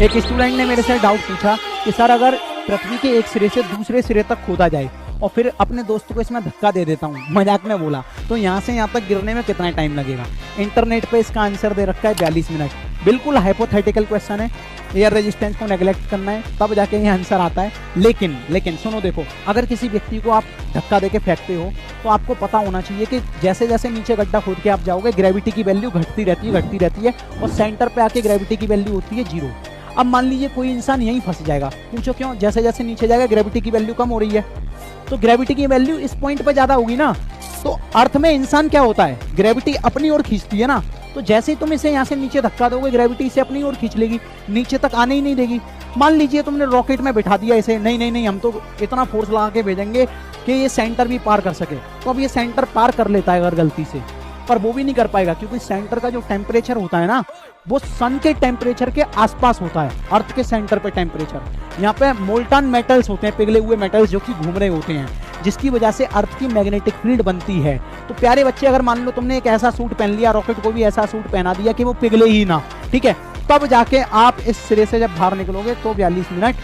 एक स्टूडेंट ने मेरे से डाउट पूछा कि सर अगर पृथ्वी के एक सिरे से दूसरे सिरे तक खोदा जाए और फिर अपने दोस्त को इसमें धक्का दे देता हूँ, मजाक में बोला, तो यहाँ से यहाँ तक गिरने में कितना टाइम लगेगा। इंटरनेट पे इसका आंसर दे रखा है 42 मिनट। बिल्कुल हाइपोथेटिकल क्वेश्चन है, एयर रेजिस्टेंस को नेग्लेक्ट करना है तब जाके ये आंसर आता है। लेकिन सुनो देखो, अगर किसी व्यक्ति को आप धक्का देके फेंकते हो तो आपको पता होना चाहिए कि जैसे जैसे नीचे गड्ढा खोद के आप जाओगे ग्रेविटी की वैल्यू घटती रहती है और सेंटर पे आके ग्रेविटी की वैल्यू होती है 0। अब मान लीजिए कोई इंसान यहीं फंस जाएगा, पूछो क्यों? जैसे जैसे नीचे जाएगा ग्रेविटी की वैल्यू कम हो रही है, तो ग्रेविटी की वैल्यू इस पॉइंट पे ज्यादा होगी ना। तो अर्थ में इंसान क्या होता है, ग्रेविटी अपनी ओर खींचती है ना। तो जैसे ही तुम इसे यहाँ से नीचे धक्का दोगे ग्रेविटी इसे अपनी ओर खींच लेगी, नीचे तक आने ही नहीं देगी। मान लीजिए तुमने रॉकेट में बिठा दिया इसे, नहीं हम तो इतना फोर्स लगा के भेजेंगे कि ये सेंटर भी पार कर सके। तो अब ये सेंटर पार कर लेता है अगर गलती से, पर वो भी नहीं कर पाएगा क्योंकि सेंटर का जो टेम्परेचर होता है ना वो सन के टेम्परेचर के आसपास होता है। अर्थ के सेंटर पे टेम्परेचर, यहाँ पे मोल्टन मेटल्स होते हैं, पिघले हुए मेटल्स जो कि घूम रहे होते हैं, जिसकी वजह से अर्थ की मैग्नेटिक फील्ड बनती है। तो प्यारे बच्चे, अगर मान लो तुमने एक ऐसा सूट पहन लिया, रॉकेट को भी ऐसा सूट पहना दिया कि वो पिघले ही ना, ठीक है, तब जाके आप इस सिरे से जब बाहर निकलोगे तो 42 मिनट